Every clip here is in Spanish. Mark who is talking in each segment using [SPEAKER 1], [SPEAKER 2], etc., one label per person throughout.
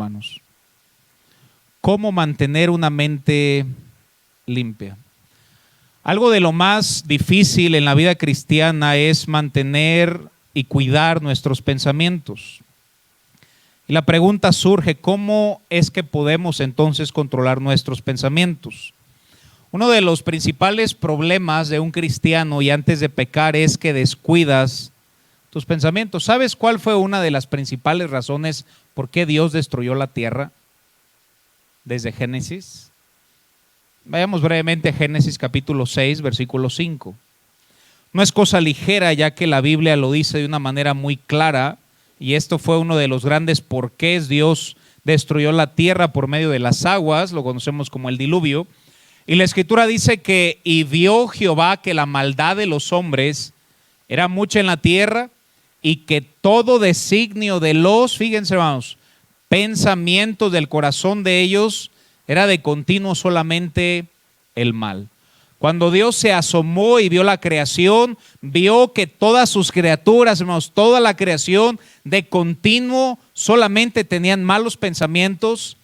[SPEAKER 1] hermanos. ¿Cómo mantener una mente limpia? Algo de lo más difícil en la vida cristiana es mantener y cuidar nuestros pensamientos. Y la pregunta surge, ¿cómo es que podemos entonces controlar nuestros pensamientos? Uno de los principales problemas de un cristiano y antes de pecar es que descuidas tus pensamientos. ¿Sabes cuál fue una de las principales razones por qué Dios destruyó la tierra desde Génesis? Vayamos brevemente a Génesis capítulo 6, versículo 5. No es cosa ligera, ya que la Biblia lo dice de una manera muy clara, y esto fue uno de los grandes porqués Dios destruyó la tierra por medio de las aguas, lo conocemos como el diluvio. Y la Escritura dice que y vio Jehová que la maldad de los hombres era mucha en la tierra y que todo designio de los, fíjense hermanos, pensamientos del corazón de ellos era de continuo solamente el mal. Cuando Dios se asomó y vio la creación, vio que todas sus criaturas, hermanos, toda la creación de continuo solamente tenían malos pensamientos.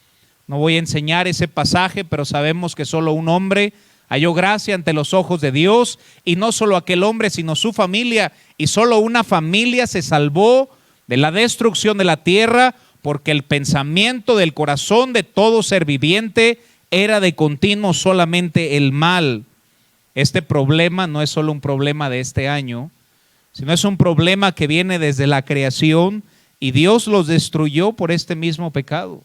[SPEAKER 1] No voy a enseñar ese pasaje, pero sabemos que solo un hombre halló gracia ante los ojos de Dios, y no solo aquel hombre, sino su familia, y solo una familia se salvó de la destrucción de la tierra, porque el pensamiento del corazón de todo ser viviente era de continuo solamente el mal. Este problema no es solo un problema de este año, sino es un problema que viene desde la creación, y Dios los destruyó por este mismo pecado,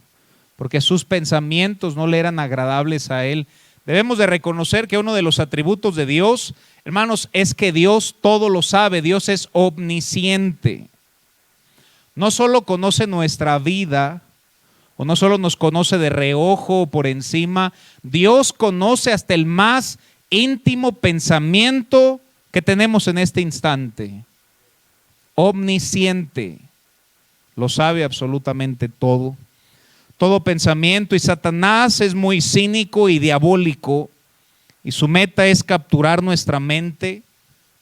[SPEAKER 1] porque sus pensamientos no le eran agradables a Él. Debemos de reconocer que uno de los atributos de Dios, hermanos, es que Dios todo lo sabe. Dios es omnisciente. No solo conoce nuestra vida, o no solo nos conoce de reojo o por encima, Dios conoce hasta el más íntimo pensamiento que tenemos en este instante. Omnisciente. Lo sabe absolutamente todo. Todo pensamiento, y Satanás es muy cínico y diabólico, y su meta es capturar nuestra mente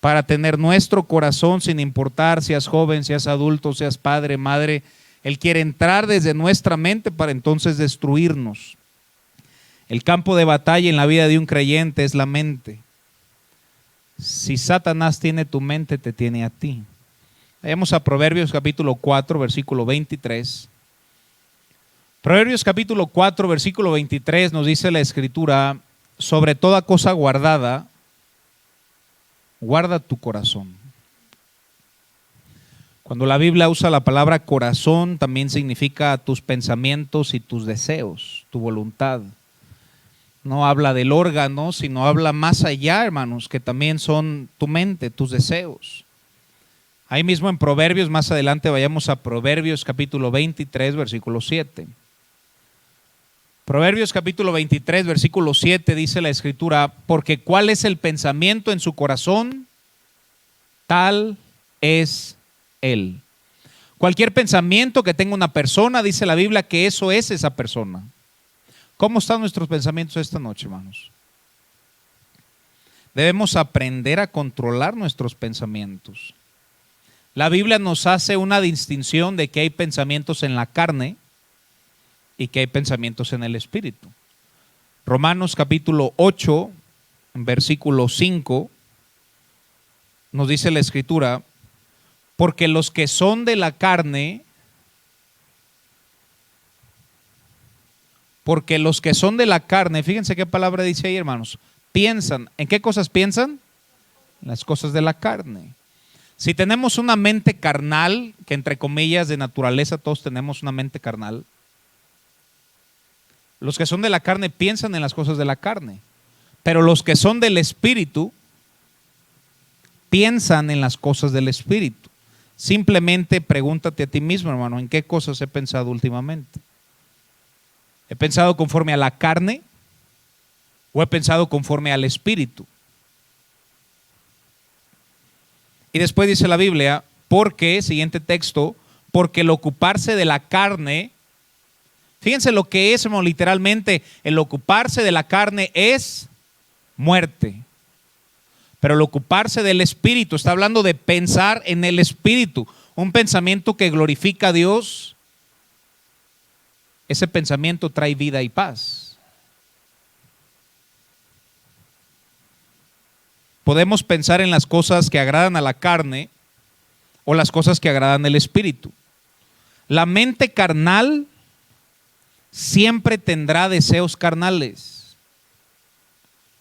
[SPEAKER 1] para tener nuestro corazón, sin importar seas joven, seas adulto, seas padre, madre. Él quiere entrar desde nuestra mente para entonces destruirnos. El campo de batalla en la vida de un creyente es la mente. Si Satanás tiene tu mente, te tiene a ti. Vayamos a Proverbios capítulo 4, versículo 23. Proverbios capítulo 4, versículo 23 nos dice la Escritura: sobre toda cosa guardada, guarda tu corazón. Cuando la Biblia usa la palabra corazón, también significa tus pensamientos y tus deseos, tu voluntad. No habla del órgano, sino habla más allá, hermanos, que también son tu mente, tus deseos. Ahí mismo en Proverbios, más adelante vayamos a Proverbios capítulo 23, versículo 7. Proverbios capítulo 23, versículo 7 dice la Escritura: porque cuál es el pensamiento en su corazón, tal es él. Cualquier pensamiento que tenga una persona, dice la Biblia que eso es esa persona. ¿Cómo están nuestros pensamientos esta noche, hermanos? Debemos aprender a controlar nuestros pensamientos. La Biblia nos hace una distinción de que hay pensamientos en la carne y que hay pensamientos en el espíritu. Romanos capítulo 8, versículo 5, nos dice la Escritura: porque los que son de la carne, fíjense qué palabra dice ahí, hermanos, piensan. ¿En qué cosas piensan? Las cosas de la carne. Si tenemos una mente carnal, que entre comillas de naturaleza todos tenemos una mente carnal, los que son de la carne piensan en las cosas de la carne, pero los que son del espíritu piensan en las cosas del espíritu. Simplemente pregúntate a ti mismo, hermano, ¿en qué cosas he pensado últimamente? ¿He pensado conforme a la carne o he pensado conforme al espíritu? Y después dice la Biblia, porque, siguiente texto, porque el ocuparse de la carne, fíjense lo que es, hermano, literalmente, el ocuparse de la carne es muerte. Pero el ocuparse del espíritu, está hablando de pensar en el espíritu, un pensamiento que glorifica a Dios, ese pensamiento trae vida y paz. Podemos pensar en las cosas que agradan a la carne o las cosas que agradan al espíritu. La mente carnal siempre tendrá deseos carnales.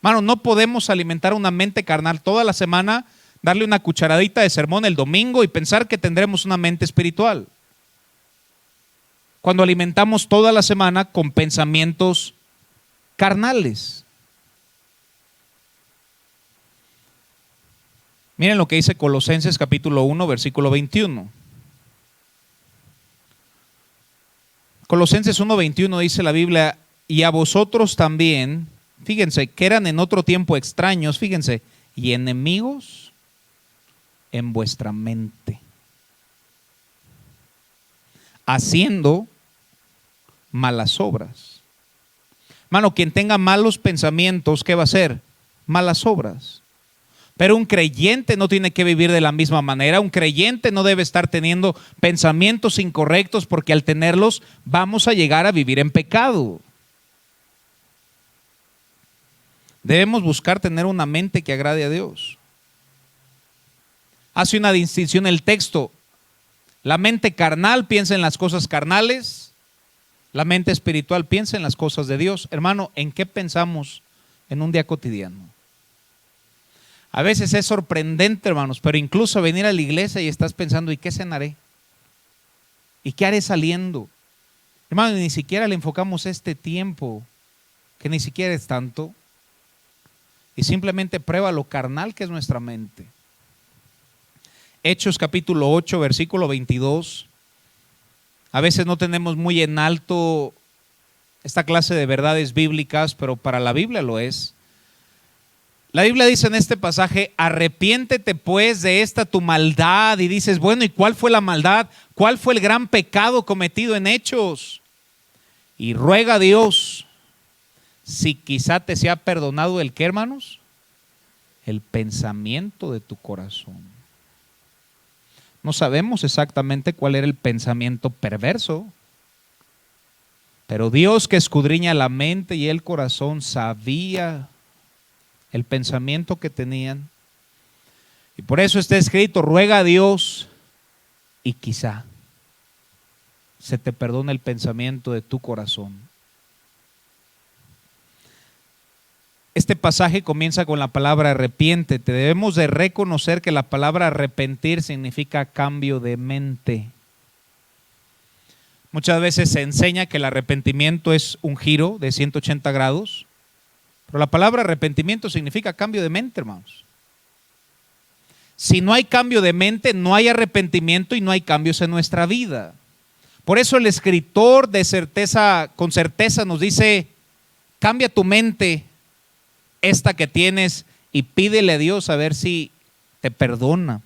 [SPEAKER 1] Mano, no podemos alimentar una mente carnal toda la semana, darle una cucharadita de sermón el domingo y pensar que tendremos una mente espiritual. Cuando alimentamos toda la semana con pensamientos carnales. Miren lo que dice Colosenses capítulo 1, versículo 21. Colosenses 1:21 dice la Biblia: y a vosotros también, fíjense, que eran en otro tiempo extraños, fíjense, y enemigos en vuestra mente, haciendo malas obras. Mano, quien tenga malos pensamientos, ¿qué va a hacer? Malas obras. Pero un creyente no tiene que vivir de la misma manera. Un creyente no debe estar teniendo pensamientos incorrectos, porque al tenerlos vamos a llegar a vivir en pecado. Debemos buscar tener una mente que agrade a Dios. Hace una distinción el texto. La mente carnal piensa en las cosas carnales. La mente espiritual piensa en las cosas de Dios. Hermano, ¿en qué pensamos en un día cotidiano? A veces es sorprendente, hermanos, pero incluso venir a la iglesia y estás pensando: ¿y qué cenaré? ¿Y qué haré saliendo? Hermano, ni siquiera le enfocamos este tiempo, que ni siquiera es tanto, y simplemente prueba lo carnal que es nuestra mente. Hechos capítulo 8, versículo 22. A veces no tenemos muy en alto esta clase de verdades bíblicas, pero para la Biblia lo es. La Biblia dice en este pasaje: arrepiéntete pues de esta tu maldad. Y dices: bueno, ¿y cuál fue la maldad? ¿Cuál fue el gran pecado cometido en Hechos? Y ruega a Dios si quizá te sea perdonado el ¿qué, hermanos? El pensamiento de tu corazón. No sabemos exactamente cuál era el pensamiento perverso, pero Dios, que escudriña la mente y el corazón, sabía el pensamiento que tenían. Y por eso está escrito: ruega a Dios y quizá se te perdone el pensamiento de tu corazón. Este pasaje comienza con la palabra arrepiéntete. Debemos de reconocer que la palabra arrepentir significa cambio de mente. Muchas veces se enseña que el arrepentimiento es un giro de 180 grados. Pero la palabra arrepentimiento significa cambio de mente, hermanos. Si no hay cambio de mente, no hay arrepentimiento y no hay cambios en nuestra vida. Por eso el escritor con certeza nos dice: cambia tu mente, esta que tienes, y pídele a Dios a ver si te perdona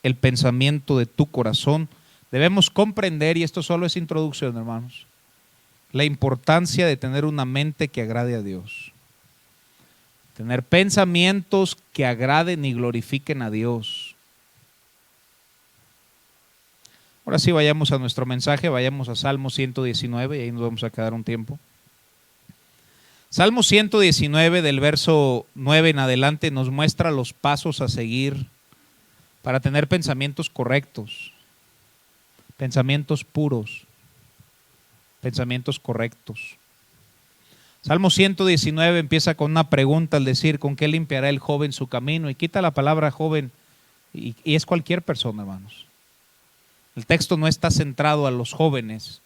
[SPEAKER 1] el pensamiento de tu corazón. Debemos comprender, y esto solo es introducción, hermanos, la importancia de tener una mente que agrade a Dios. Tener pensamientos que agraden y glorifiquen a Dios. Ahora sí, vayamos a nuestro mensaje, vayamos a Salmo 119 y ahí nos vamos a quedar un tiempo. Salmo 119 del verso 9 en adelante nos muestra los pasos a seguir para tener pensamientos correctos, pensamientos puros, pensamientos correctos. Salmo 119 empieza con una pregunta al decir: ¿con qué limpiará el joven su camino? Y quita la palabra joven y es cualquier persona, hermanos. El texto no está centrado a los jóvenes.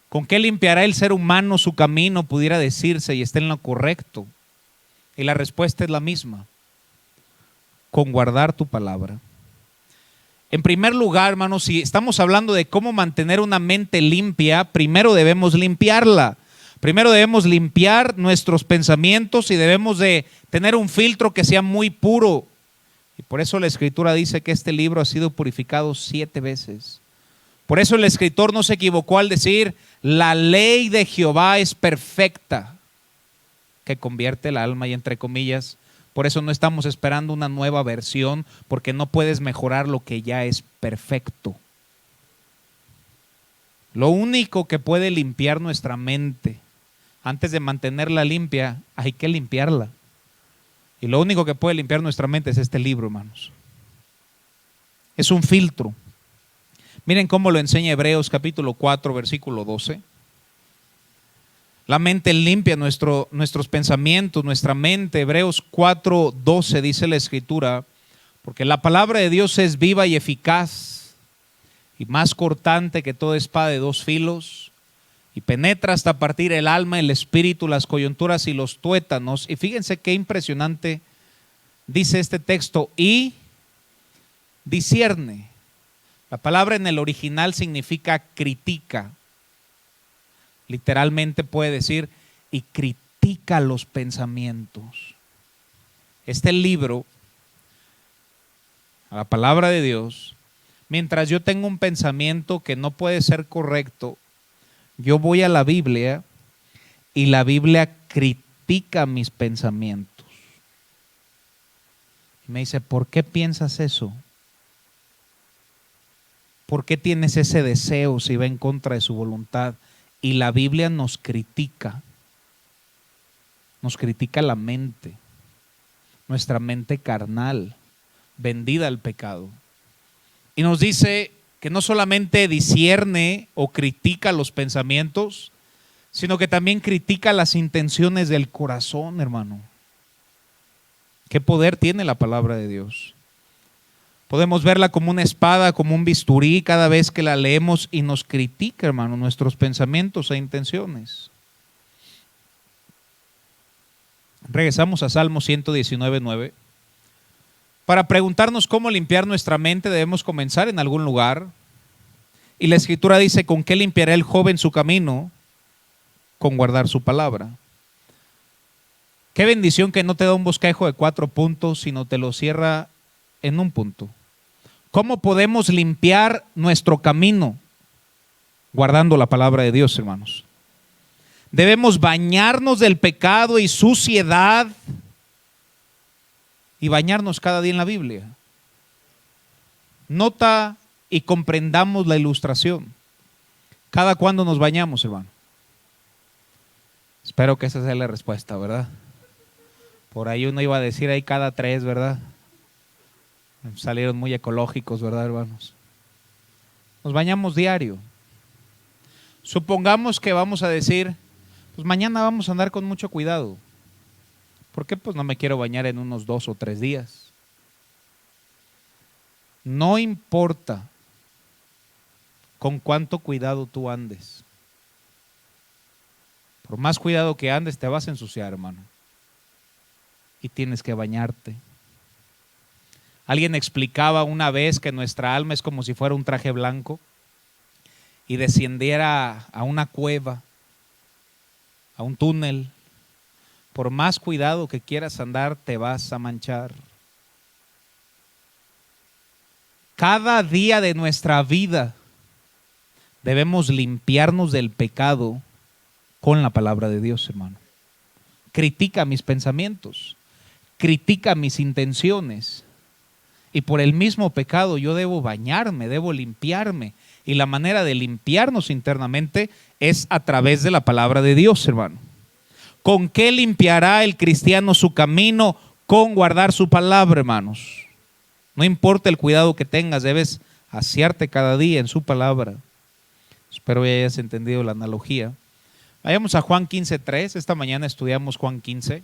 [SPEAKER 1] ¿Con qué limpiará el ser humano su camino? Pudiera decirse, y está en lo correcto. Y la respuesta es la misma: con guardar tu palabra. En primer lugar, hermanos, si estamos hablando de cómo mantener una mente limpia, primero debemos limpiarla. Primero debemos limpiar nuestros pensamientos y debemos de tener un filtro que sea muy puro. Y por eso la Escritura dice que este libro ha sido purificado 7 veces. Por eso el escritor no se equivocó al decir: la ley de Jehová es perfecta, que convierte el alma. Y entre comillas, por eso no estamos esperando una nueva versión, porque no puedes mejorar lo que ya es perfecto. Lo único que puede limpiar nuestra mente, antes de mantenerla limpia, hay que limpiarla. Y lo único que puede limpiar nuestra mente es este libro, hermanos. Es un filtro. Miren cómo lo enseña Hebreos capítulo 4, versículo 12. La mente limpia nuestros pensamientos, nuestra mente. Hebreos 4, 12 dice la Escritura, porque la palabra de Dios es viva y eficaz y más cortante que toda espada de dos filos, y penetra hasta partir el alma, el espíritu, las coyunturas y los tuétanos. Y fíjense qué impresionante dice este texto, y discierne. La palabra en el original significa critica. Literalmente puede decir, y critica los pensamientos. Este libro, la palabra de Dios, mientras yo tengo un pensamiento que no puede ser correcto, yo voy a la Biblia y la Biblia critica mis pensamientos. Y me dice, ¿por qué piensas eso? ¿Por qué tienes ese deseo si va en contra de su voluntad? Y la Biblia nos critica la mente, nuestra mente carnal, vendida al pecado. Y nos dice que no solamente discierne o critica los pensamientos, sino que también critica las intenciones del corazón, hermano. ¿Qué poder tiene la palabra de Dios? Podemos verla como una espada, como un bisturí cada vez que la leemos, y nos critica, hermano, nuestros pensamientos e intenciones. Regresamos a Salmo 119:9. Para preguntarnos cómo limpiar nuestra mente debemos comenzar en algún lugar. Y la Escritura dice, ¿con qué limpiará el joven su camino? Con guardar su palabra. Qué bendición que no te da un bosquejo de 4 puntos, sino te lo cierra en un punto. ¿Cómo podemos limpiar nuestro camino? Guardando la palabra de Dios, hermanos. Debemos bañarnos del pecado y suciedad y bañarnos cada día en la Biblia. Nota y comprendamos la ilustración. ¿Cada cuándo nos bañamos, hermano? Espero que esa sea la respuesta, ¿verdad? Por ahí uno iba a decir ahí cada 3, ¿verdad? Salieron muy ecológicos, ¿verdad, hermanos? Nos bañamos diario. Supongamos que vamos a decir, pues mañana vamos a andar con mucho cuidado. ¿Por qué? Pues no me quiero bañar en unos 2 o 3 días. No importa con cuánto cuidado tú andes. Por más cuidado que andes, te vas a ensuciar, hermano. Y tienes que bañarte. Alguien explicaba una vez que nuestra alma es como si fuera un traje blanco y descendiera a una cueva, a un túnel. Por más cuidado que quieras andar, te vas a manchar. Cada día de nuestra vida debemos limpiarnos del pecado con la palabra de Dios, hermano. Critica mis pensamientos, critica mis intenciones. Y por el mismo pecado yo debo bañarme, debo limpiarme. Y la manera de limpiarnos internamente es a través de la palabra de Dios, hermano. ¿Con qué limpiará el cristiano su camino? Con guardar su palabra, hermanos. No importa el cuidado que tengas, debes asearte cada día en su palabra. Espero que hayas entendido la analogía. Vayamos a Juan 15:3. Esta mañana estudiamos Juan 15.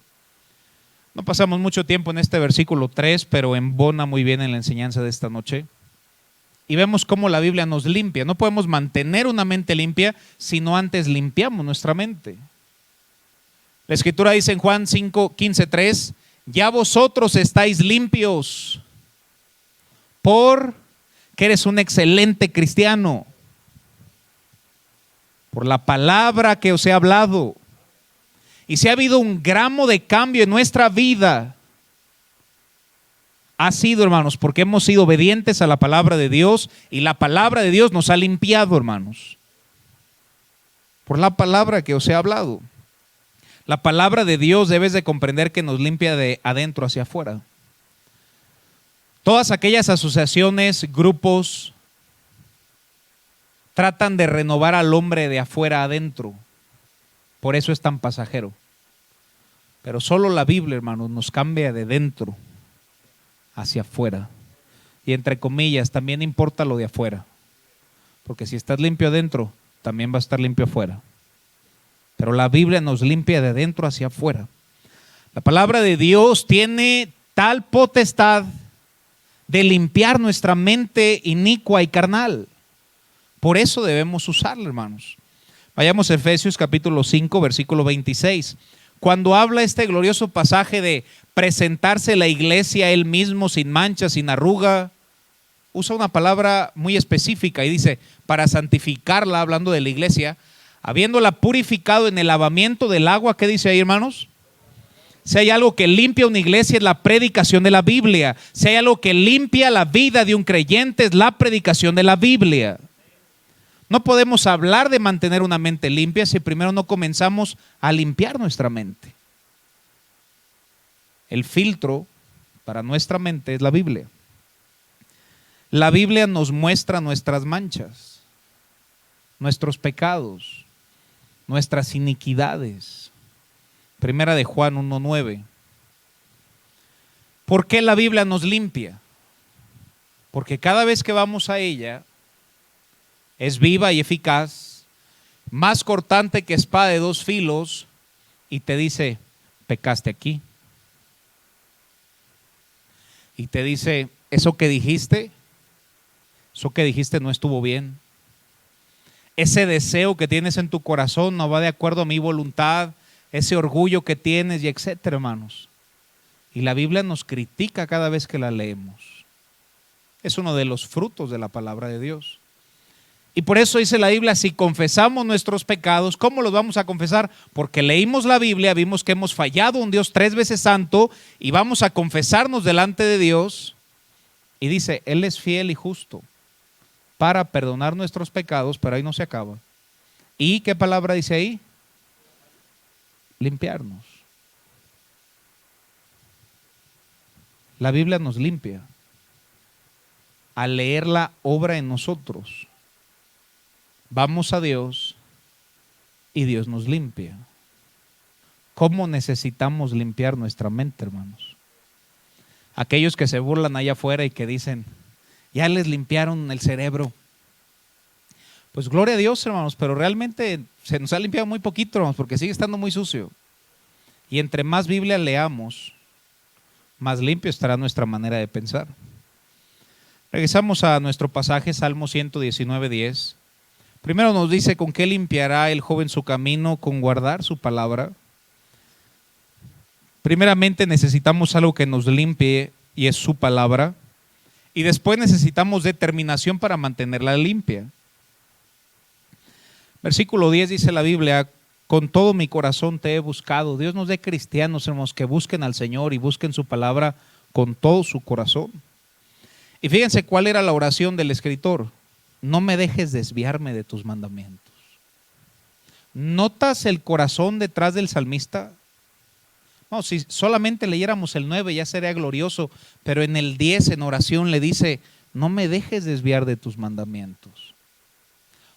[SPEAKER 1] No pasamos mucho tiempo en este versículo 3, pero embona muy bien en la enseñanza de esta noche. Y vemos cómo la Biblia nos limpia. No podemos mantener una mente limpia si no antes limpiamos nuestra mente. La Escritura dice en Juan 15:3, ya vosotros estáis limpios porque eres un excelente cristiano, por la palabra que os he hablado. Y si ha habido un gramo de cambio en nuestra vida, ha sido, hermanos, porque hemos sido obedientes a la palabra de Dios, y la palabra de Dios nos ha limpiado, hermanos, por la palabra que os he hablado. La palabra de Dios debes de comprender que nos limpia de adentro hacia afuera. Todas aquellas asociaciones, grupos, tratan de renovar al hombre de afuera adentro. Por eso es tan pasajero. Pero solo la Biblia, hermanos, nos cambia de dentro hacia afuera. Y entre comillas, también importa lo de afuera. Porque si estás limpio adentro, también va a estar limpio afuera. Pero la Biblia nos limpia de dentro hacia afuera. La palabra de Dios tiene tal potestad de limpiar nuestra mente inicua y carnal. Por eso debemos usarla, hermanos. Vayamos a Efesios capítulo 5, versículo 26. Cuando habla este glorioso pasaje de presentarse la iglesia a él mismo sin mancha, sin arruga, usa una palabra muy específica y dice, para santificarla, hablando de la iglesia, habiéndola purificado en el lavamiento del agua. ¿Qué dice ahí, hermanos? Si hay algo que limpia una iglesia es la predicación de la Biblia. Si hay algo que limpia la vida de un creyente es la predicación de la Biblia. No podemos hablar de mantener una mente limpia si primero no comenzamos a limpiar nuestra mente. El filtro para nuestra mente es la Biblia. La Biblia nos muestra nuestras manchas, nuestros pecados, nuestras iniquidades. Primera de Juan 1:9. ¿Por qué la Biblia nos limpia? Porque cada vez que vamos a ella, es viva y eficaz, más cortante que espada de dos filos, y te dice, pecaste aquí. Y te dice, eso que dijiste no estuvo bien. Ese deseo que tienes en tu corazón no va de acuerdo a mi voluntad, ese orgullo que tienes y etcétera, hermanos. Y la Biblia nos critica cada vez que la leemos. Es uno de los frutos de la palabra de Dios. Y por eso dice la Biblia, si confesamos nuestros pecados, ¿cómo los vamos a confesar? Porque leímos la Biblia, vimos que hemos fallado a un Dios 3 veces santo y vamos a confesarnos delante de Dios. Y dice, Él es fiel y justo para perdonar nuestros pecados, pero ahí no se acaba. ¿Y qué palabra dice ahí? Limpiarnos. La Biblia nos limpia. Al leerla, obra en nosotros. Vamos a Dios y Dios nos limpia. ¿Cómo necesitamos limpiar nuestra mente, hermanos? Aquellos que se burlan allá afuera y que dicen, ya les limpiaron el cerebro. Pues gloria a Dios, hermanos, pero realmente se nos ha limpiado muy poquito, hermanos, porque sigue estando muy sucio. Y entre más Biblia leamos, más limpio estará nuestra manera de pensar. Regresamos a nuestro pasaje, Salmo 119:10. Primero nos dice, ¿con qué limpiará el joven su camino? Con guardar su palabra. Primeramente necesitamos algo que nos limpie y es su palabra. Y después necesitamos determinación para mantenerla limpia. Versículo 10 dice la Biblia, con todo mi corazón te he buscado. Dios nos dé cristianos, hermanos, que busquen al Señor y busquen su palabra con todo su corazón. Y fíjense cuál era la oración del escritor. No me dejes desviarme de tus mandamientos. ¿Notas el corazón detrás del salmista? No, si solamente leyéramos el 9 ya sería glorioso, pero en el 10 en oración le dice, no me dejes desviar de tus mandamientos.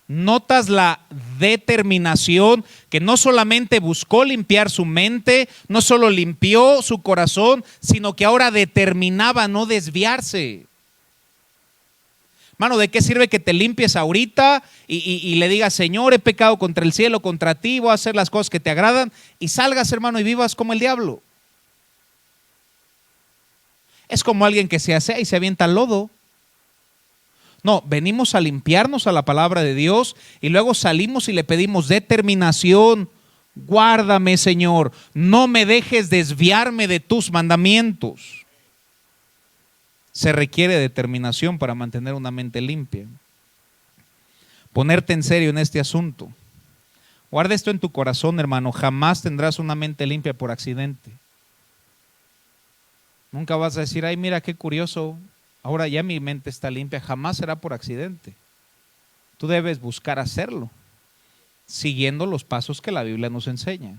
[SPEAKER 1] ¿Notas la determinación que no solamente buscó limpiar su mente, no solo limpió su corazón, sino que ahora determinaba no desviarse? Hermano, ¿de qué sirve que te limpies ahorita y le digas, Señor, he pecado contra el cielo, contra ti, voy a hacer las cosas que te agradan, y salgas, hermano, y vivas como el diablo? Es como alguien que se asea y se avienta al lodo. No, venimos a limpiarnos a la palabra de Dios y luego salimos y le pedimos determinación. Guárdame, Señor, no me dejes desviarme de tus mandamientos. Se requiere determinación para mantener una mente limpia. Ponerte en serio en este asunto. Guarda esto en tu corazón, hermano. Jamás tendrás una mente limpia por accidente. Nunca vas a decir, ay, mira qué curioso, ahora ya mi mente está limpia. Jamás será por accidente. Tú debes buscar hacerlo, siguiendo los pasos que la Biblia nos enseña.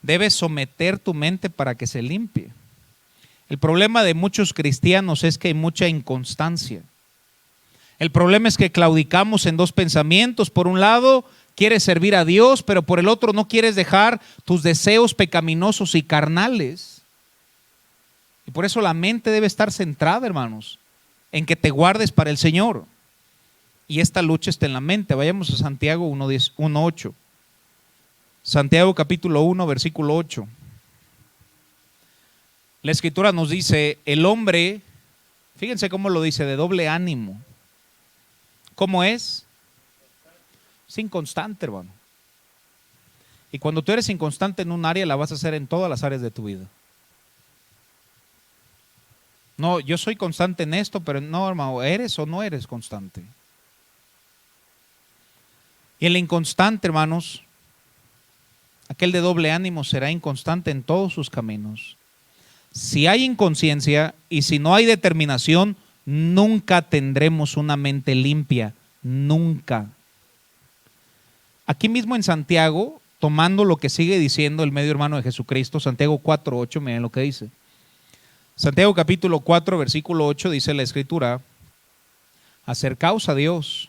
[SPEAKER 1] Debes someter tu mente para que se limpie. El problema de muchos cristianos es que hay mucha inconstancia. El problema es que claudicamos en dos pensamientos. Por un lado, quieres servir a Dios, pero por el otro no quieres dejar tus deseos pecaminosos y carnales. Y por eso la mente debe estar centrada, hermanos, en que te guardes para el Señor. Y esta lucha está en la mente. Vayamos a Santiago 1:8. Santiago capítulo 1, versículo 8. La Escritura nos dice, el hombre, fíjense cómo lo dice, de doble ánimo. ¿Cómo es? Es inconstante, hermano. Y cuando tú eres inconstante en un área, la vas a hacer en todas las áreas de tu vida. No, yo soy constante en esto, pero no, hermano, ¿eres o no eres constante? Y el inconstante, hermanos, aquel de doble ánimo será inconstante en todos sus caminos. Si hay inconsciencia y si no hay determinación, nunca tendremos una mente limpia, nunca. Aquí mismo en Santiago, tomando lo que sigue diciendo el medio hermano de Jesucristo, Santiago 4:8, miren lo que dice. Santiago capítulo 4, versículo 8, dice la Escritura, acercaos a Dios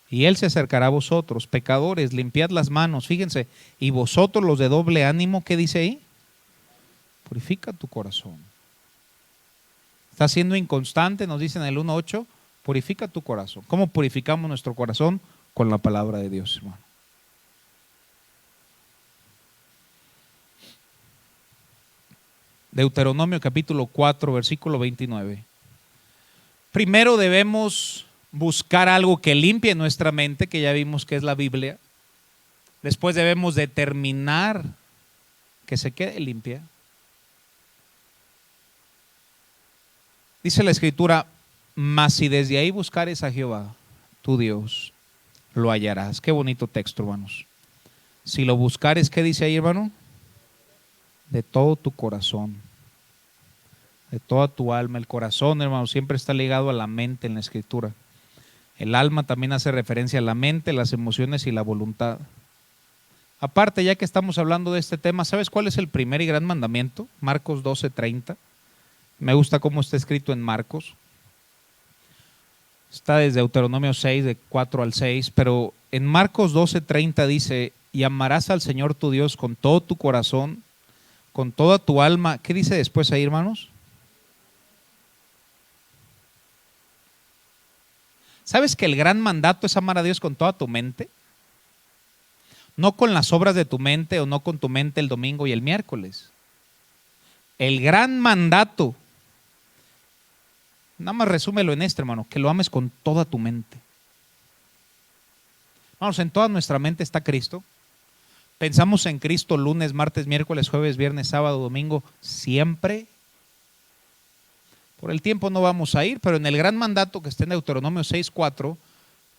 [SPEAKER 1] y Él se acercará a vosotros, pecadores, limpiad las manos, fíjense, y vosotros los de doble ánimo, ¿qué dice ahí? Purifica tu corazón. Está siendo inconstante, nos dice en el 1:8, purifica tu corazón. ¿Cómo purificamos nuestro corazón? Con la palabra de Dios, hermano. Deuteronomio capítulo 4, versículo 29. Primero debemos buscar algo que limpie nuestra mente, que ya vimos que es la Biblia. Después debemos determinar que se quede limpia. Dice la Escritura, mas si desde ahí buscares a Jehová, tu Dios, lo hallarás. Qué bonito texto, hermanos. Si lo buscares, ¿qué dice ahí, hermano? De todo tu corazón, de toda tu alma. El corazón, hermano, siempre está ligado a la mente en la Escritura. El alma también hace referencia a la mente, las emociones y la voluntad. Aparte, ya que estamos hablando de este tema, ¿sabes cuál es el primer y gran mandamiento? Marcos 12:30. Me gusta cómo está escrito en Marcos. Está desde Deuteronomio 6, de 4 al 6, pero en Marcos 12:30 dice, y amarás al Señor tu Dios con todo tu corazón, con toda tu alma. ¿Qué dice después ahí, hermanos? ¿Sabes que el gran mandato es amar a Dios con toda tu mente? No con las obras de tu mente o no con tu mente el domingo y el miércoles. El gran mandato, nada más resúmelo en esto, hermano, que lo ames con toda tu mente. Vamos, en toda nuestra mente está Cristo. Pensamos en Cristo lunes, martes, miércoles, jueves, viernes, sábado, domingo, siempre. Por el tiempo no vamos a ir, pero en el gran mandato que está en Deuteronomio 6:4,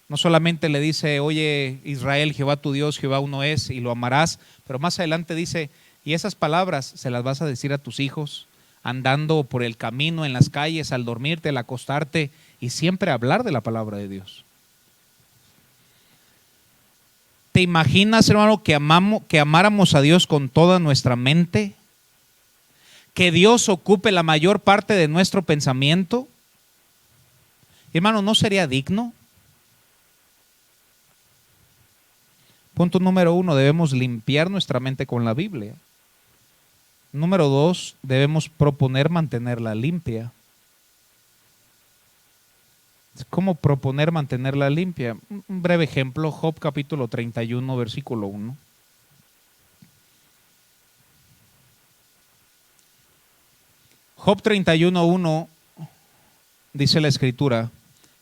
[SPEAKER 1] no solamente le dice, oye Israel, Jehová tu Dios, Jehová uno es y lo amarás, pero más adelante dice, y esas palabras se las vas a decir a tus hijos, andando por el camino, en las calles, al dormirte, al acostarte, y siempre hablar de la palabra de Dios. ¿Te imaginas, hermano, que amáramos a Dios con toda nuestra mente? ¿Que Dios ocupe la mayor parte de nuestro pensamiento? Hermano, ¿no sería digno? Punto número 1, debemos limpiar nuestra mente con la Biblia. Número 2, debemos proponer mantenerla limpia. ¿Cómo proponer mantenerla limpia? Un breve ejemplo, Job capítulo 31, versículo 1. Job 31:1 dice la Escritura,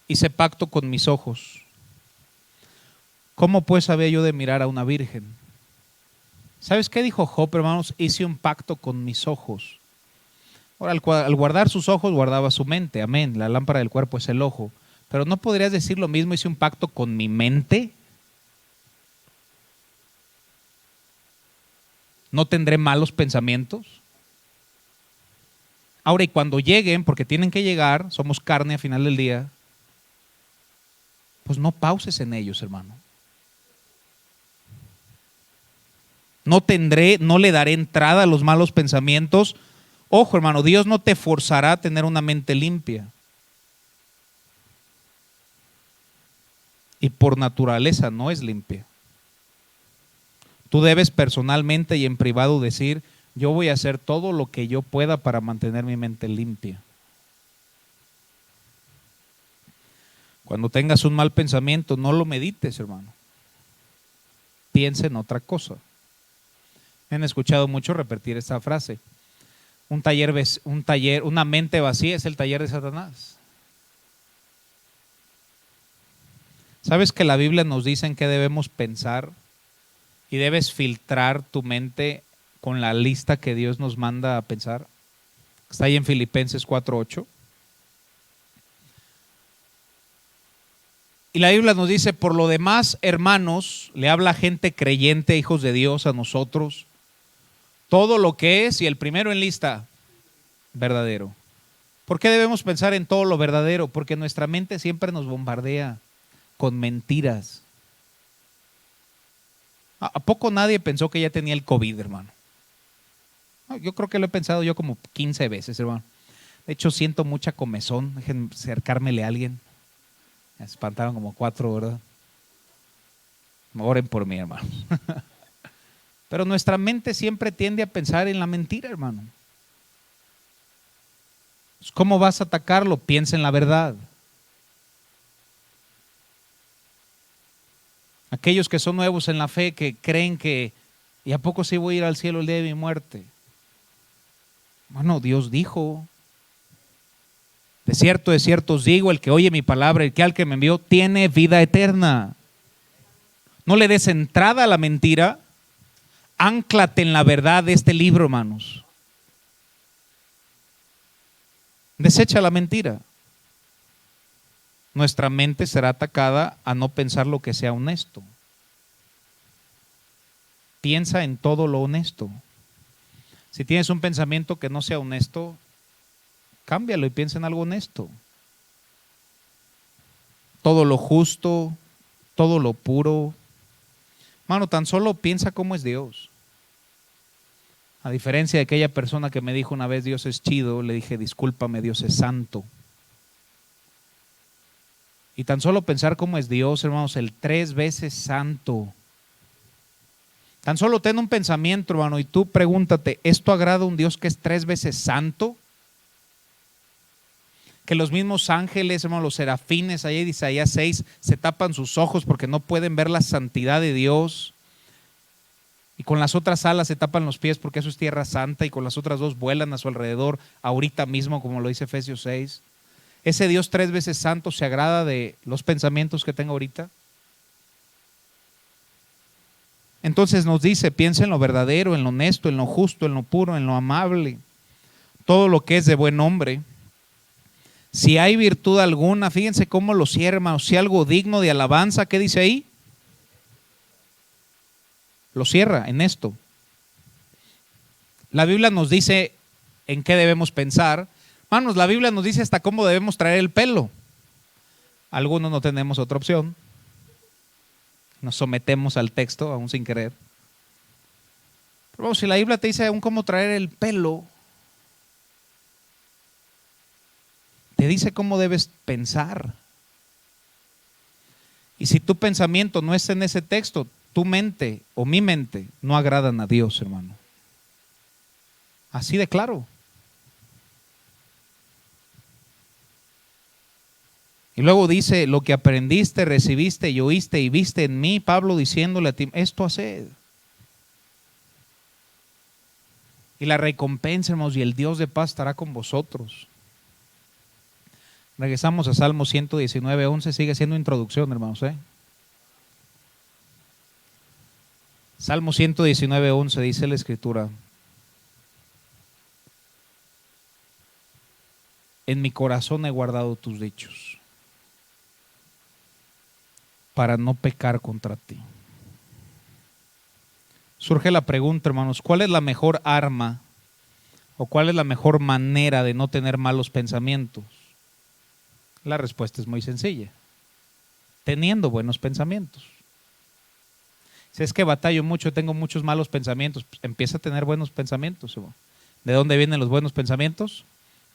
[SPEAKER 1] hice pacto con mis ojos. ¿Cómo pues había yo de mirar a una virgen? ¿Sabes qué dijo Job, hermanos? Hice un pacto con mis ojos. Ahora, al guardar sus ojos, guardaba su mente. Amén. La lámpara del cuerpo es el ojo. Pero ¿no podrías decir lo mismo? Hice un pacto con mi mente. ¿No tendré malos pensamientos? Ahora, y cuando lleguen, porque tienen que llegar, somos carne a final del día, pues no pauses en ellos, hermano. No le daré entrada a los malos pensamientos. Ojo, hermano, Dios no te forzará a tener una mente limpia. y por naturaleza no es limpia. Tú debes personalmente y en privado decir: yo voy a hacer todo lo que yo pueda para mantener mi mente limpia. Cuando tengas un mal pensamiento, no lo medites, hermano. Piensa en otra cosa. Me han escuchado mucho repetir esta frase: una mente vacía es el taller de Satanás. ¿Sabes que la Biblia nos dice en qué debemos pensar? Y debes filtrar tu mente con la lista que Dios nos manda a pensar. Está ahí en Filipenses 4:8. Y la Biblia nos dice: por lo demás, hermanos, le habla a gente creyente, hijos de Dios, a nosotros, todo lo que es, y el primero en lista, verdadero. ¿Por qué debemos pensar en todo lo verdadero? Porque nuestra mente siempre nos bombardea con mentiras. ¿A poco nadie pensó que ya tenía el COVID, hermano? Yo creo que lo he pensado yo como 15 veces, hermano. De hecho, siento mucha comezón. Déjenme acercármele a alguien. Me espantaron como 4, ¿verdad? Oren por mí, hermano. Pero nuestra mente siempre tiende a pensar en la mentira, hermano. ¿Cómo vas a atacarlo? Piensa en la verdad. Aquellos que son nuevos en la fe, que creen que, ¿y a poco sí voy a ir al cielo el día de mi muerte? Bueno, Dios dijo: de cierto os digo, el que oye mi palabra, el que al que me envió, tiene vida eterna. No le des entrada a la mentira. Ánclate en la verdad de este libro, hermanos. Desecha la mentira. Nuestra mente será atacada a no pensar lo que sea honesto. Piensa en todo lo honesto. Si tienes un pensamiento que no sea honesto, cámbialo y piensa en algo honesto. Todo lo justo, todo lo puro. Mano, tan solo piensa cómo es Dios. A diferencia de aquella persona que me dijo una vez: Dios es chido, le dije: discúlpame, Dios es santo. Y tan solo pensar cómo es Dios, hermanos, el 3 veces santo. Tan solo ten un pensamiento, hermano, y tú pregúntate: ¿esto agrada a un Dios que es 3 veces santo? Que los mismos ángeles, hermano, los serafines, allá en Isaías 6, se tapan sus ojos porque no pueden ver la santidad de Dios. Y con las otras alas se tapan los pies porque eso es tierra santa, y con las otras 2 vuelan a su alrededor ahorita mismo, como lo dice Efesios 6. ¿Ese Dios 3 veces santo se agrada de los pensamientos que tengo ahorita? Entonces nos dice: piensa en lo verdadero, en lo honesto, en lo justo, en lo puro, en lo amable, todo lo que es de buen nombre. Si hay virtud alguna, fíjense cómo lo cierra, hermanos. Si algo digno de alabanza, ¿qué dice ahí? Lo cierra en esto. La Biblia nos dice en qué debemos pensar. Hermanos, la Biblia nos dice hasta cómo debemos traer el pelo. Algunos no tenemos otra opción. Nos sometemos al texto, aún sin querer. Pero si la Biblia te dice aún cómo traer el pelo, te dice cómo debes pensar. Y si tu pensamiento no está en ese texto, tu mente o mi mente no agradan a Dios, hermano. Así de claro. Y luego dice: lo que aprendiste, recibiste y oíste y viste en mí, Pablo diciéndole a ti, esto haced. Y la recompensa, hermanos, y el Dios de paz estará con vosotros. Regresamos a Salmo 119:11, sigue siendo introducción, hermanos. Salmo 119:11 dice la Escritura: en mi corazón he guardado tus dichos, para no pecar contra ti. Surge la pregunta, hermanos: ¿cuál es la mejor arma o cuál es la mejor manera de no tener malos pensamientos? La respuesta es muy sencilla: teniendo buenos pensamientos. Si es que batallo mucho, tengo muchos malos pensamientos, pues empieza a tener buenos pensamientos. ¿De dónde vienen los buenos pensamientos?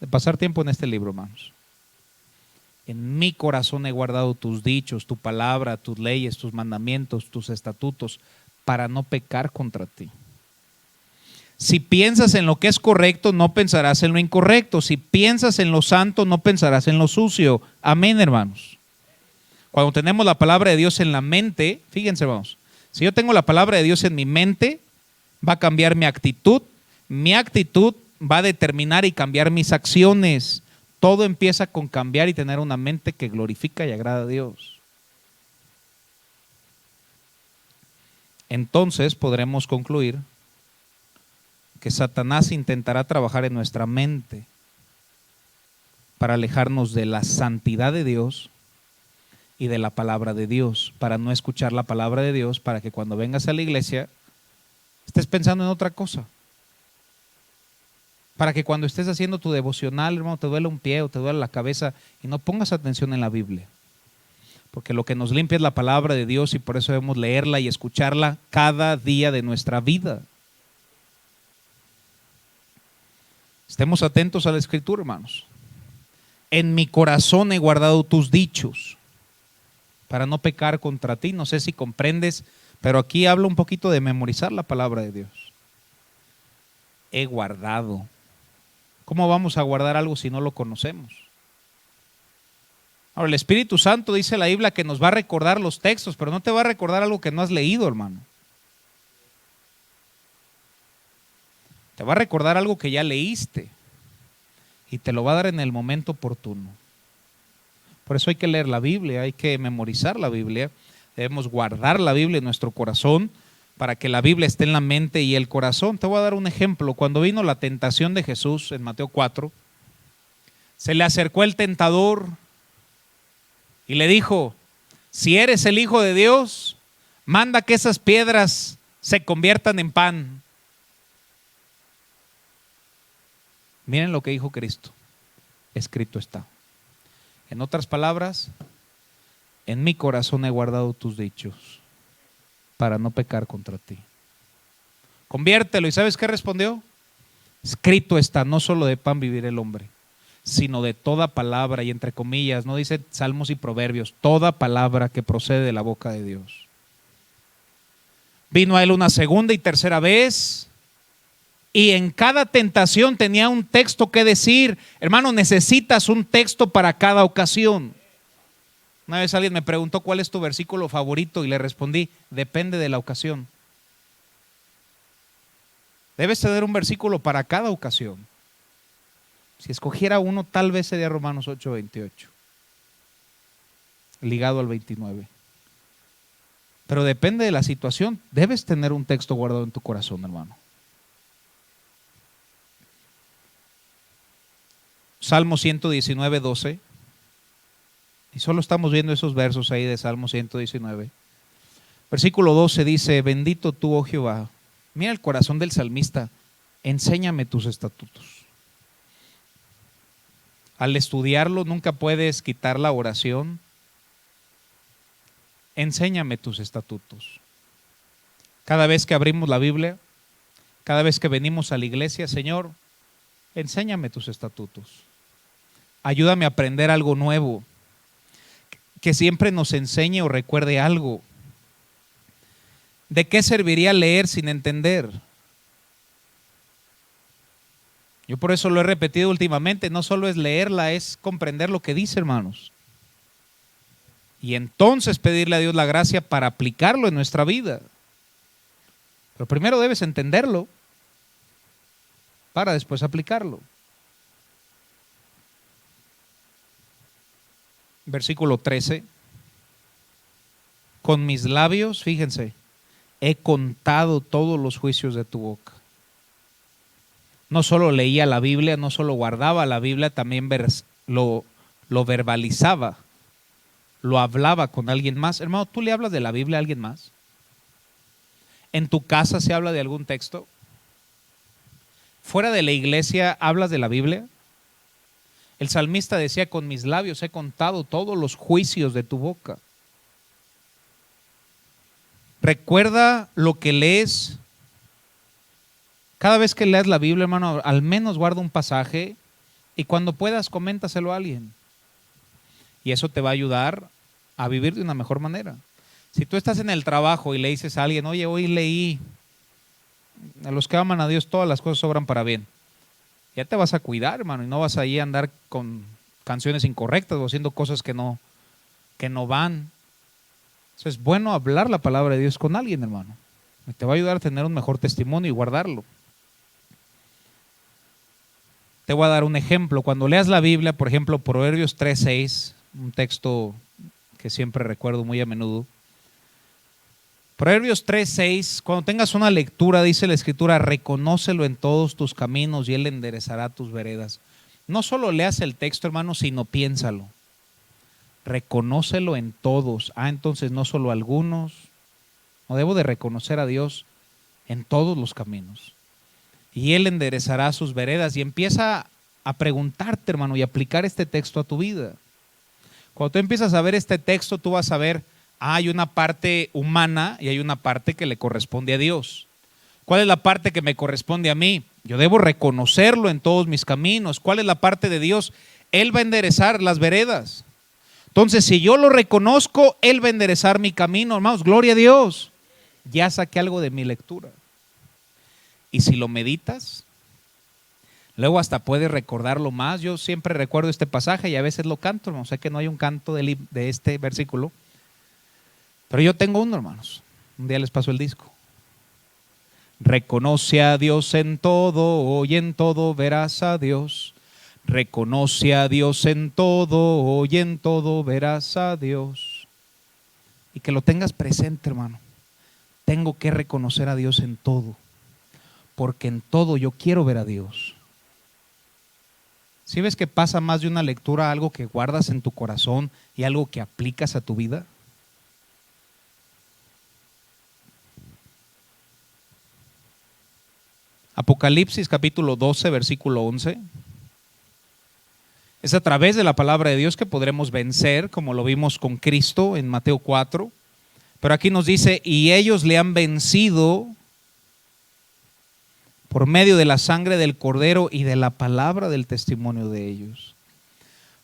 [SPEAKER 1] De pasar tiempo en este libro, hermanos. En mi corazón he guardado tus dichos, tu palabra, tus leyes, tus mandamientos, tus estatutos, para no pecar contra ti. Si piensas en lo que es correcto, no pensarás en lo incorrecto. Si piensas en lo santo, no pensarás en lo sucio. Amén, hermanos. Cuando tenemos la palabra de Dios en la mente, fíjense, hermanos, si yo tengo la palabra de Dios en mi mente, va a cambiar mi actitud va a determinar y cambiar mis acciones. Todo empieza con cambiar y tener una mente que glorifica y agrada a Dios. Entonces podremos concluir que Satanás intentará trabajar en nuestra mente para alejarnos de la santidad de Dios y de la palabra de Dios, para no escuchar la palabra de Dios, para que cuando vengas a la iglesia estés pensando en otra cosa. Para que cuando estés haciendo tu devocional, hermano, te duele un pie o te duele la cabeza y no pongas atención en la Biblia. Porque lo que nos limpia es la palabra de Dios y por eso debemos leerla y escucharla cada día de nuestra vida. Estemos atentos a la Escritura, hermanos. En mi corazón he guardado tus dichos para no pecar contra ti. No sé si comprendes, pero aquí hablo un poquito de memorizar la palabra de Dios. He guardado. ¿Cómo vamos a guardar algo si no lo conocemos? Ahora, el Espíritu Santo dice la Biblia que nos va a recordar los textos, pero no te va a recordar algo que no has leído, hermano. Te va a recordar algo que ya leíste y te lo va a dar en el momento oportuno. Por eso hay que leer la Biblia, hay que memorizar la Biblia, debemos guardar la Biblia en nuestro corazón para que la Biblia esté en la mente y el corazón. Te voy a dar un ejemplo. Cuando vino la tentación de Jesús en Mateo 4, se le acercó el tentador y le dijo: si eres el Hijo de Dios, manda que esas piedras se conviertan en pan. Miren lo que dijo Cristo. Escrito está. En otras palabras, en mi corazón he guardado tus dichos para no pecar contra ti. Conviértelo. ¿Y sabes qué respondió? Escrito está, no solo de pan vivirá el hombre, sino de toda palabra, y entre comillas, no dice salmos y proverbios, toda palabra que procede de la boca de Dios. Vino a él una segunda y tercera vez, y en cada tentación tenía un texto que decir. Hermano, necesitas un texto para cada ocasión. Una vez alguien me preguntó cuál es tu versículo favorito y le respondí: depende de la ocasión. Debes tener un versículo para cada ocasión. Si escogiera uno, tal vez sería Romanos 8:28, ligado al 29. Pero depende de la situación. Debes tener un texto guardado en tu corazón, hermano. Salmo 119:12. Y solo estamos viendo esos versos ahí de Salmo 119. Versículo 12 dice: bendito tú, oh Jehová. Mira el corazón del salmista. Enséñame tus estatutos. Al estudiarlo nunca puedes quitar la oración. Enséñame tus estatutos. Cada vez que abrimos la Biblia, cada vez que venimos a la iglesia, Señor, enséñame tus estatutos. Ayúdame a aprender algo nuevo, que siempre nos enseñe o recuerde algo. ¿De qué serviría leer sin entender? Yo por eso lo he repetido últimamente, no solo es leerla, es comprender lo que dice, hermanos. Y entonces pedirle a Dios la gracia para aplicarlo en nuestra vida. Pero primero debes entenderlo para después aplicarlo. Versículo 13. Con mis labios, fíjense, he contado todos los juicios de tu boca. No solo leía la Biblia, no solo guardaba la Biblia, también lo verbalizaba, lo hablaba con alguien más. Hermano, ¿tú le hablas de la Biblia a alguien más? ¿En tu casa se habla de algún texto? ¿Fuera de la iglesia hablas de la Biblia? El salmista decía: con mis labios he contado todos los juicios de tu boca. Recuerda lo que lees. Cada vez que leas la Biblia, hermano, al menos guarda un pasaje y cuando puedas coméntaselo a alguien. y eso te va a ayudar a vivir de una mejor manera. Si tú estás en el trabajo y le dices a alguien, oye, hoy leí, a los que aman a Dios todas las cosas obran para bien, ya te vas a cuidar, hermano, y no vas ahí a andar con canciones incorrectas o haciendo cosas que no van. Entonces es bueno hablar la palabra de Dios con alguien, hermano. Te va a ayudar a tener un mejor testimonio y guardarlo. Te voy a dar un ejemplo. Cuando leas la Biblia, por ejemplo, Proverbios 3:6, un texto que siempre recuerdo muy a menudo. Proverbios 3:6, cuando tengas una lectura, dice la Escritura, reconócelo en todos tus caminos y Él enderezará tus veredas. No solo leas el texto, hermano, sino piénsalo. Reconócelo en todos. Entonces no solo algunos. No debo de reconocer a Dios en todos los caminos. Y Él enderezará sus veredas. Y empieza a preguntarte, hermano, y aplicar este texto a tu vida. Cuando tú empiezas a ver este texto, tú vas a ver, hay una parte humana y hay una parte que le corresponde a Dios. ¿Cuál es la parte que me corresponde a mí? Yo debo reconocerlo en todos mis caminos. ¿Cuál es la parte de Dios? Él va a enderezar las veredas. Entonces, si yo lo reconozco, Él va a enderezar mi camino, hermanos. Gloria a Dios. Ya saqué algo de mi lectura. Y si lo meditas, luego hasta puedes recordarlo más. Yo siempre recuerdo este pasaje y a veces lo canto, hermano. Sé que no hay un canto de este versículo, pero yo tengo uno, hermanos. Un día les paso el disco. Reconoce a Dios en todo y en todo verás a Dios. Reconoce a Dios en todo y en todo verás a Dios. Y que lo tengas presente, hermano. Tengo que reconocer a Dios en todo, porque en todo yo quiero ver a Dios. ¿Sí ves que pasa más de una lectura algo que guardas en tu corazón y algo que aplicas a tu vida? Apocalipsis capítulo 12, versículo 11. Es a través de la palabra de Dios que podremos vencer, como lo vimos con Cristo en Mateo 4. Pero aquí nos dice, y ellos le han vencido por medio de la sangre del Cordero y de la palabra del testimonio de ellos.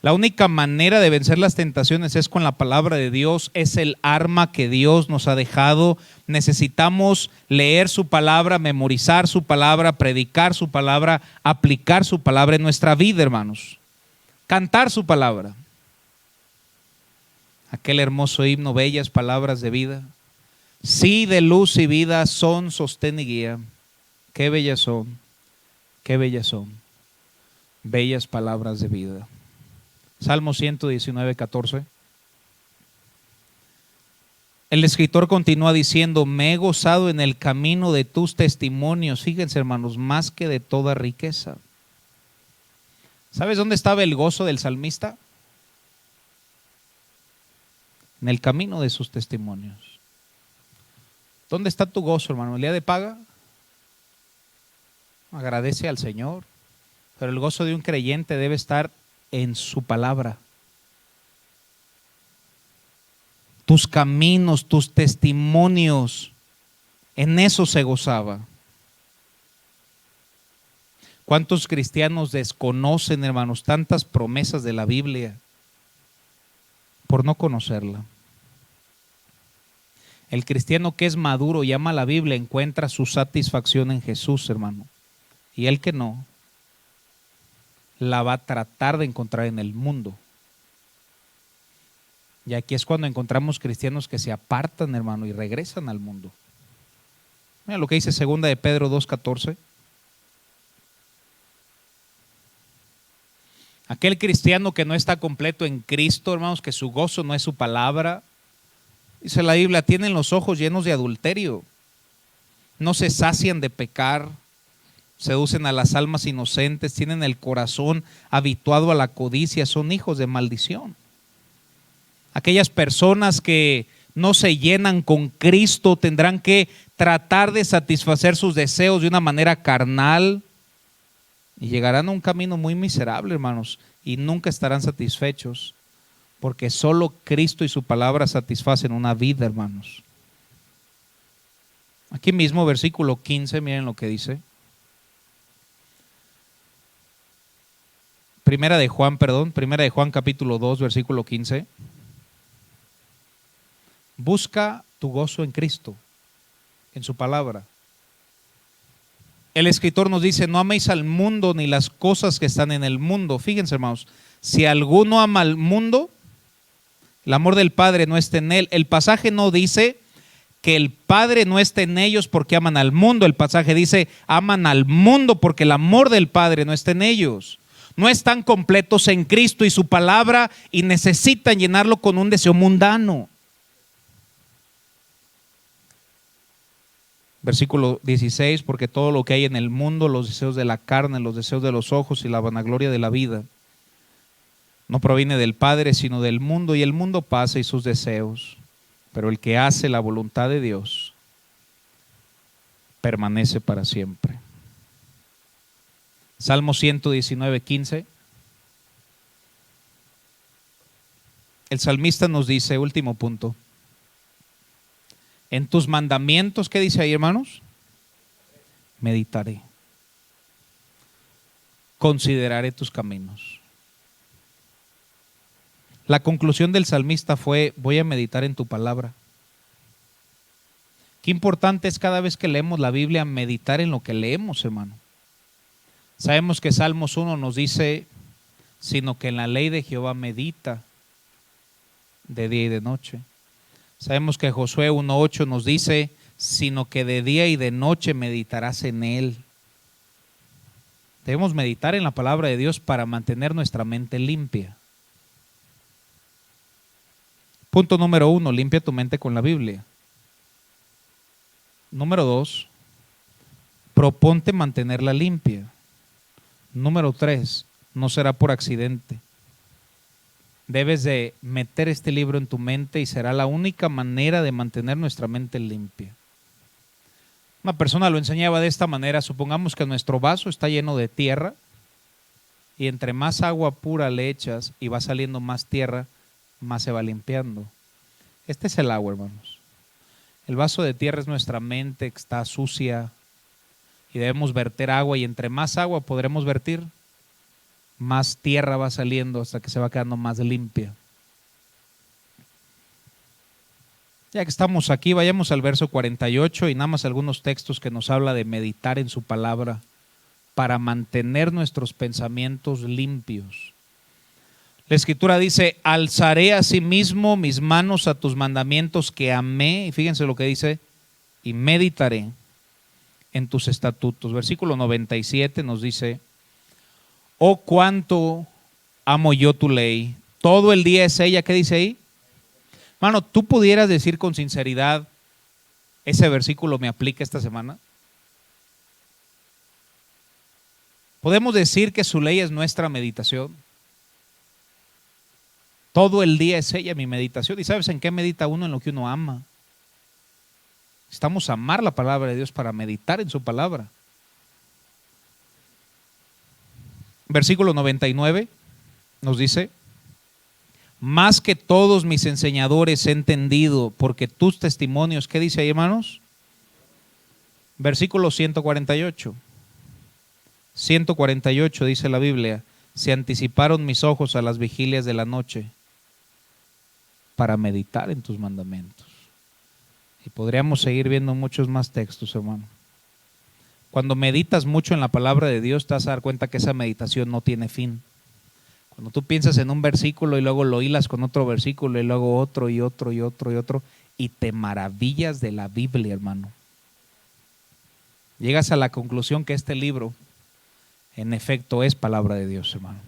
[SPEAKER 1] La única manera de vencer las tentaciones es con la palabra de Dios, es el arma que Dios nos ha dejado. Necesitamos leer su palabra, memorizar su palabra, predicar su palabra, aplicar su palabra en nuestra vida, hermanos. Cantar su palabra. Aquel hermoso himno, bellas palabras de vida. Sí, de luz y vida son sostén y guía. Qué bellas son, qué bellas son. Bellas palabras de vida. Salmo 119, 14. El escritor continúa diciendo, me he gozado en el camino de tus testimonios. Fíjense, hermanos, más que de toda riqueza. ¿Sabes dónde estaba el gozo del salmista? En el camino de sus testimonios. ¿Dónde está tu gozo, hermano? ¿El día de paga? Agradece al Señor. Pero el gozo de un creyente debe estar en su palabra. Tus caminos, tus testimonios, en eso se gozaba. ¿Cuántos cristianos desconocen, hermanos, tantas promesas de la Biblia por no conocerla? El cristiano que es maduro y ama la Biblia encuentra su satisfacción en Jesús, hermano. Y el que no, la va a tratar de encontrar en el mundo. Y aquí es cuando encontramos cristianos que se apartan, hermano, y regresan al mundo. Mira lo que dice 2 de Pedro 2:14. Aquel cristiano que no está completo en Cristo, hermanos, que su gozo no es su palabra, dice la Biblia, tienen los ojos llenos de adulterio, no se sacian de pecar, seducen a las almas inocentes, tienen el corazón habituado a la codicia, son hijos de maldición. Aquellas personas que no se llenan con Cristo tendrán que tratar de satisfacer sus deseos de una manera carnal y llegarán a un camino muy miserable, hermanos, y nunca estarán satisfechos, porque solo Cristo y su palabra satisfacen una vida, hermanos. Aquí mismo, versículo 15, miren lo que dice. Primera de Juan capítulo 2, versículo 15. Busca tu gozo en Cristo, en su palabra. El escritor nos dice, no améis al mundo ni las cosas que están en el mundo. Fíjense, hermanos, si alguno ama al mundo, el amor del Padre no está en él. El pasaje no dice que el Padre no está en ellos porque aman al mundo. El pasaje dice, aman al mundo porque el amor del Padre no está en ellos. No están completos en Cristo y su palabra y necesitan llenarlo con un deseo mundano. Versículo 16, porque todo lo que hay en el mundo, los deseos de la carne, los deseos de los ojos y la vanagloria de la vida, no proviene del Padre, sino del mundo, y el mundo pasa y sus deseos, pero el que hace la voluntad de Dios permanece para siempre. Salmo 119, 15. El salmista nos dice, último punto, en tus mandamientos, ¿qué dice ahí, hermanos? Meditaré. Consideraré tus caminos. La conclusión del salmista fue, voy a meditar en tu palabra. Qué importante es cada vez que leemos la Biblia meditar en lo que leemos, hermano. Sabemos que Salmos 1 nos dice, sino que en la ley de Jehová medita de día y de noche. Sabemos que Josué 1:8 nos dice, sino que de día y de noche meditarás en él. Debemos meditar en la palabra de Dios para mantener nuestra mente limpia. Punto número 1, limpia tu mente con la Biblia. Número 2, proponte mantenerla limpia. Número 3, no será por accidente. Debes de meter este libro en tu mente y será la única manera de mantener nuestra mente limpia. Una persona lo enseñaba de esta manera, supongamos que nuestro vaso está lleno de tierra y entre más agua pura le echas y va saliendo más tierra, más se va limpiando. Este es el agua, hermanos. El vaso de tierra es nuestra mente que está sucia y debemos verter agua, y entre más agua podremos vertir, más tierra va saliendo hasta que se va quedando más limpia. Ya que estamos aquí, vayamos al verso 48 y nada más algunos textos que nos habla de meditar en su palabra para mantener nuestros pensamientos limpios. La escritura dice, alzaré asimismo mis manos a tus mandamientos que amé, y fíjense lo que dice, y meditaré en tus estatutos. Versículo 97 nos dice, oh, cuánto amo yo tu ley, todo el día es ella. ¿Qué dice ahí? Hermano, ¿tú pudieras decir con sinceridad, ese versículo me aplica esta semana? ¿Podemos decir que su ley es nuestra meditación? Todo el día es ella mi meditación. ¿Y sabes en qué medita uno? En lo que uno ama. Necesitamos amar la palabra de Dios para meditar en su palabra. Versículo 99 nos dice, más que todos mis enseñadores he entendido, porque tus testimonios, ¿qué dice ahí, hermanos? Versículo 148. 148 dice la Biblia, se anticiparon mis ojos a las vigilias de la noche para meditar en tus mandamientos. Y podríamos seguir viendo muchos más textos, hermano. Cuando meditas mucho en la palabra de Dios, te vas a dar cuenta que esa meditación no tiene fin. Cuando tú piensas en un versículo y luego lo hilas con otro versículo y luego otro y otro y otro y otro, y te maravillas de la Biblia, hermano. Llegas a la conclusión que este libro, en efecto, es palabra de Dios, hermano.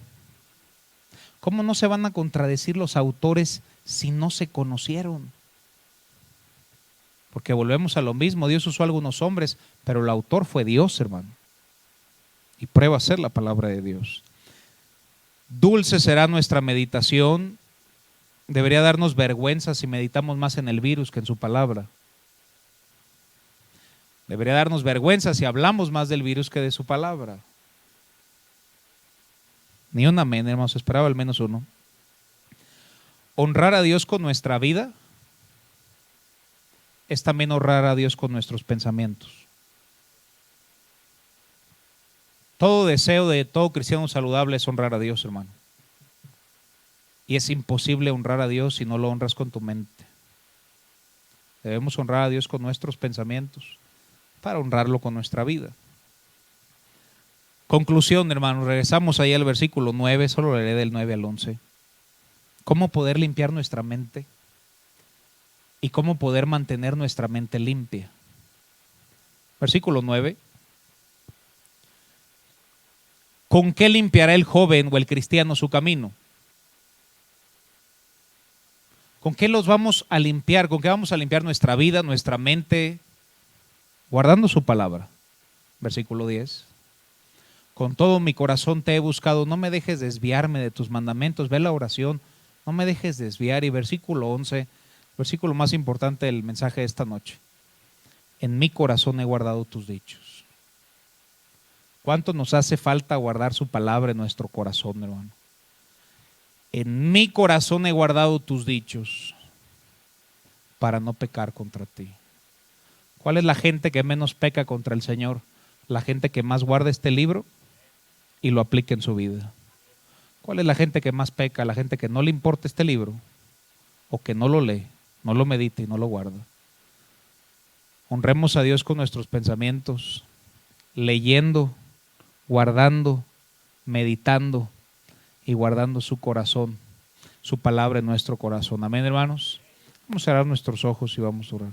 [SPEAKER 1] ¿Cómo no se van a contradecir los autores si no se conocieron? Porque volvemos a lo mismo, Dios usó a algunos hombres, pero el autor fue Dios, hermano. Y prueba a ser la palabra de Dios. Dulce será nuestra meditación. Debería darnos vergüenza si meditamos más en el virus que en su palabra. Debería darnos vergüenza si hablamos más del virus que de su palabra. Ni un amén, hermanos, esperaba al menos uno. Honrar a Dios con nuestra vida es también honrar a Dios con nuestros pensamientos. Todo deseo de todo cristiano saludable es honrar a Dios, hermano. Y es imposible honrar a Dios si no lo honras con tu mente. Debemos honrar a Dios con nuestros pensamientos para honrarlo con nuestra vida. Conclusión, hermanos, regresamos ahí al versículo 9, solo leeré del 9 al 11. ¿Cómo poder limpiar nuestra mente? ¿Y cómo poder mantener nuestra mente limpia? Versículo 9. ¿Con qué limpiará el joven o el cristiano su camino? ¿Con qué los vamos a limpiar? ¿Con qué vamos a limpiar nuestra vida, nuestra mente? Guardando su palabra. Versículo 10. Con todo mi corazón te he buscado, no me dejes desviarme de tus mandamientos. Ve la oración, no me dejes desviar. Y versículo 11, versículo más importante del mensaje de esta noche. En mi corazón he guardado tus dichos. ¿Cuánto nos hace falta guardar su palabra en nuestro corazón, hermano? En mi corazón he guardado tus dichos para no pecar contra ti. ¿Cuál es la gente que menos peca contra el Señor? La gente que más guarda este libro y lo aplica en su vida. ¿Cuál es la gente que más peca? La gente que no le importa este libro o que no lo lee, no lo medita y no lo guarda. Honremos a Dios con nuestros pensamientos, leyendo, guardando, meditando y guardando su corazón, su palabra en nuestro corazón. Amén, hermanos. Vamos a cerrar nuestros ojos y vamos a orar.